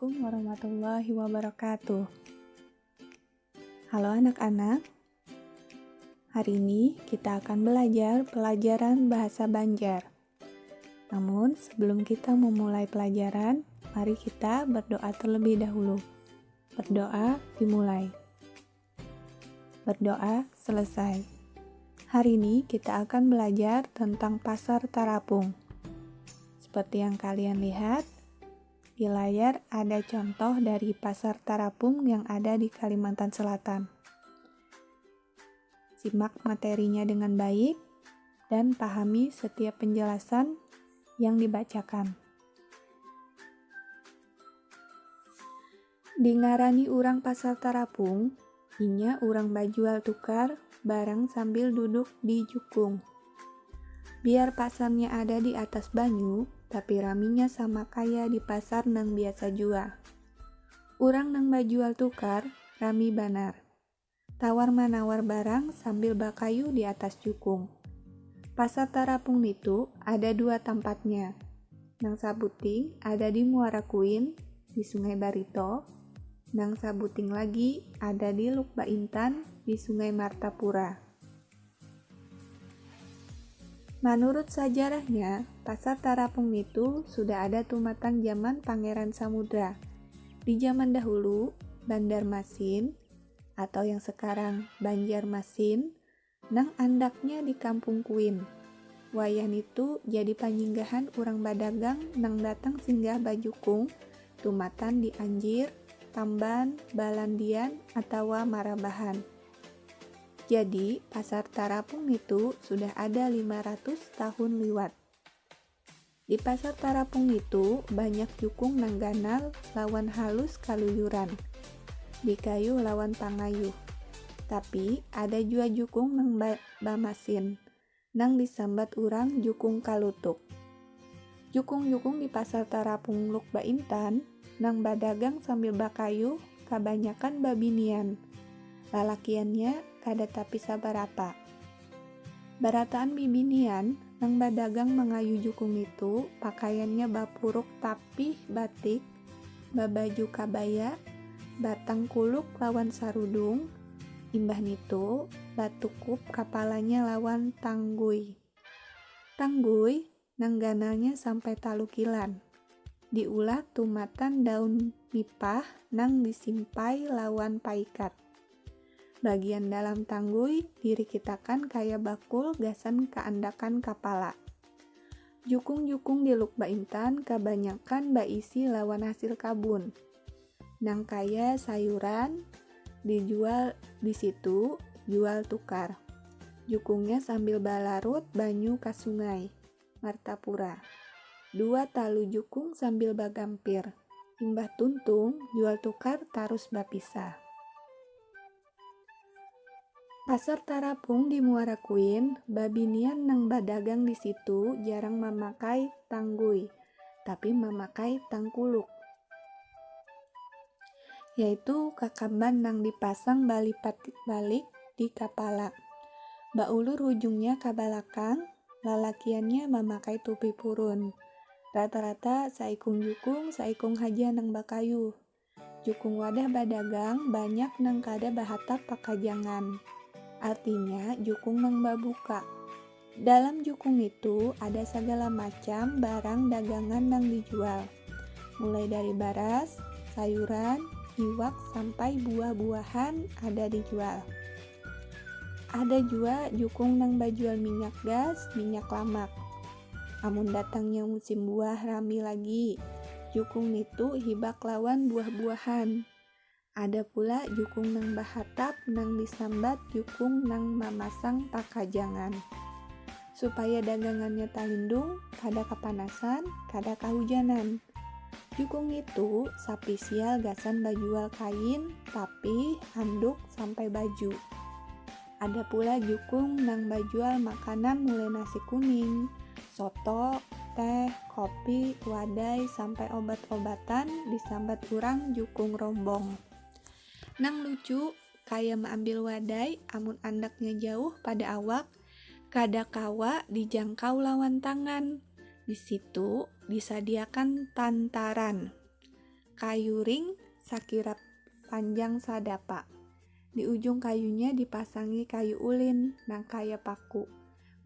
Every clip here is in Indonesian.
Assalamualaikum warahmatullahi wabarakatuh. Halo anak-anak, hari ini kita akan belajar pelajaran bahasa Banjar. Namun sebelum kita memulai pelajaran, mari kita berdoa terlebih dahulu. Berdoa dimulai. Berdoa selesai. Hari ini kita akan belajar tentang Pasar Tarapung. Seperti yang kalian lihat, di layar ada contoh dari Pasar Tarapung yang ada di Kalimantan Selatan. Simak materinya dengan baik dan pahami setiap penjelasan yang dibacakan. Dingarani urang Pasar Tarapung, inya urang bajual tukar barang sambil duduk di jukung. Biar pasarnya ada di atas banyu, tapi raminya sama kaya di pasar nang biasa jua. Urang nang bajual tukar, rami banar. Tawar manawar barang sambil bakayu di atas jukung. Pasar Tarapung itu ada dua tempatnya. Nang sabuting ada di Muara Kuin, di Sungai Barito. Nang sabuting lagi ada di Lukba Intan, di Sungai Martapura. Menurut sejarahnya, Pasar Tarapung itu sudah ada tumatan zaman Pangeran Samudra. Di zaman dahulu, Banjarmasin atau yang sekarang Banjarmasin, nang andaknya di Kampung Kuin. Wayan itu jadi panjinggahan urang badagang nang datang singgah bajukung, tumatan di Anjir, Tamban, Balandian, atau Marabahan. Jadi, Pasar Tarapung itu sudah ada 500 tahun liwat. Di Pasar Tarapung itu banyak jukung nang ganal lawan halus kaluyuran. Di kayu lawan pangayuh. Tapi ada jua jukung nang bamasin, nang disambat urang jukung kalutuk. Jukung-jukung di Pasar Tarapung Lukba Intan, nang badagang sambil bakayu, kabanyakan babinian. Lalakiannya kada tapi sabarapa. Barataan bibinian nang badagang mengayu jukung itu pakaiannya bapuruk tapi batik, babaju kabaya, batang kuluk lawan sarudung, imbah nitu batukup kapalanya lawan tangguy. Tangguy nang ganalnya sampai talukilan. Diulah tumatan daun nipah nang disimpai lawan paikat. Bagian dalam tangguy dirikitakan kaya bakul gasan keandakan kapala. Jukung-jukung di Lukba Intan kebanyakan baisi lawan hasil kabun. Nang kaya sayuran dijual di situ, jual tukar. Jukungnya sambil balarut banyu ka sungai Martapura. Dua talu jukung sambil bagampir. Imbah tuntung jual tukar tarus bapisah. Pasar Tarapung di Muara Kuin, babinian nang badagang di situ jarang memakai tangguy, tapi memakai tangkuluk. Yaitu kakamban nang dipasang balik di kapala. Baulur ujungnya ka balakang, lalakiannya memakai tupi purun. Rata-rata saikung jukung, saikung haja nang bakayu. Jukung wadah badagang banyak nang kada bahatap pakajangan. Artinya jukung nang babuka. Dalam jukung itu ada segala macam barang dagangan nang dijual. Mulai dari baras, sayuran, iwak sampai buah-buahan ada dijual. Ada juga jukung nang bajual minyak gas, minyak lamak. Amun datangnya musim buah rami lagi. Jukung itu hibak lawan buah-buahan. Ada pula jukung nang bahatap nang disambat jukung nang mamasang pakajangan. Supaya dagangannya talindung, kada kapanasan, kada kahujanan. Jukung itu sapisial gasan bajual kain, tapi handuk sampai baju. Ada pula jukung nang bajual makanan mulai nasi kuning, soto, teh, kopi, wadai, sampai obat-obatan disambat urang jukung rombong. Nang lucu, kaya mengambil wadai, amun andaknya jauh pada awak, kada kawa dijangkau lawan tangan. Di situ disediakan tantaran. kayu ring sakirap panjang sadapa. Di ujung kayunya dipasangi kayu ulin nangkaya paku.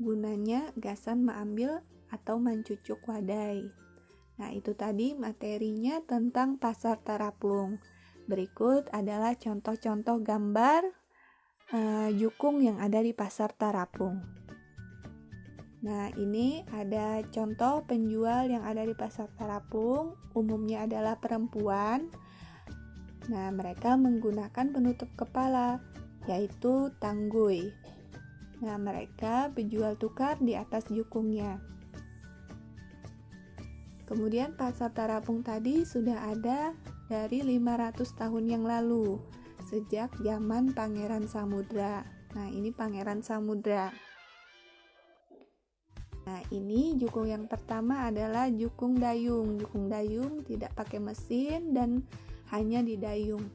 Gunanya gasan mengambil atau mencucuk wadai. Nah, itu tadi materinya tentang Pasar Tarapung. Berikut adalah contoh-contoh gambar jukung yang ada di Pasar Tarapung. Nah, ini ada contoh penjual yang ada di Pasar Tarapung, umumnya adalah perempuan. Nah, mereka menggunakan penutup kepala, yaitu tangguy. Nah, mereka berjual tukar di atas jukungnya. Kemudian Pasar Tarapung tadi sudah ada dari 500 tahun yang lalu, sejak zaman Pangeran Samudra. Nah, ini Pangeran Samudra. Nah, ini jukung yang pertama adalah jukung dayung. Jukung dayung tidak pakai mesin dan hanya didayung.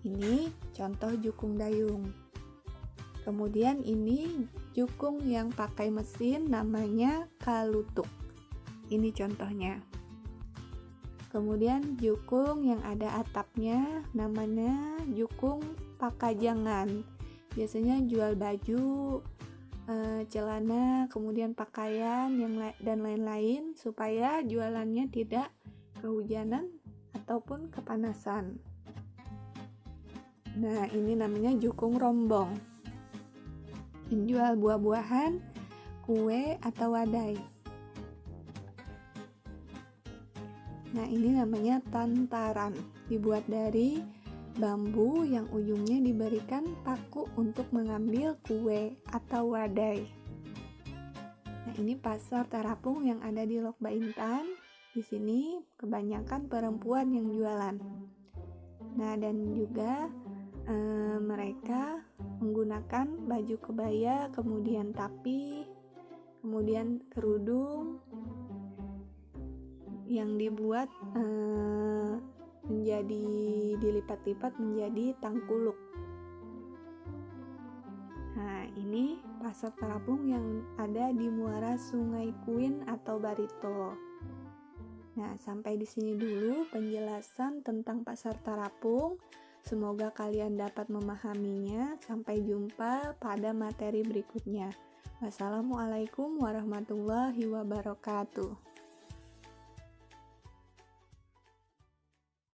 Ini contoh jukung dayung. Kemudian ini jukung yang pakai mesin namanya kalutuk. Ini contohnya. Kemudian jukung yang ada atapnya namanya jukung pakajangan. Biasanya jual baju, celana, kemudian pakaian dan lain-lain supaya jualannya tidak kehujanan ataupun kepanasan. Nah, ini namanya jukung rombong. Menjual buah-buahan, kue atau wadai. Nah, ini namanya tantaran. Dibuat dari bambu yang ujungnya diberikan paku untuk mengambil kue atau wadai. Nah, ini Pasar Tarapung yang ada di Lok Baintan. Di sini kebanyakan perempuan yang jualan. Nah, dan juga mereka menggunakan baju kebaya, kemudian tapi, kemudian kerudung yang dibuat menjadi dilipat-lipat menjadi tangkuluk. Nah, ini Pasar Tarapung yang ada di muara Sungai Kuin atau Barito. Nah, sampai di sini dulu penjelasan tentang Pasar Tarapung. Semoga kalian dapat memahaminya. Sampai jumpa pada materi berikutnya. Wassalamualaikum warahmatullahi wabarakatuh.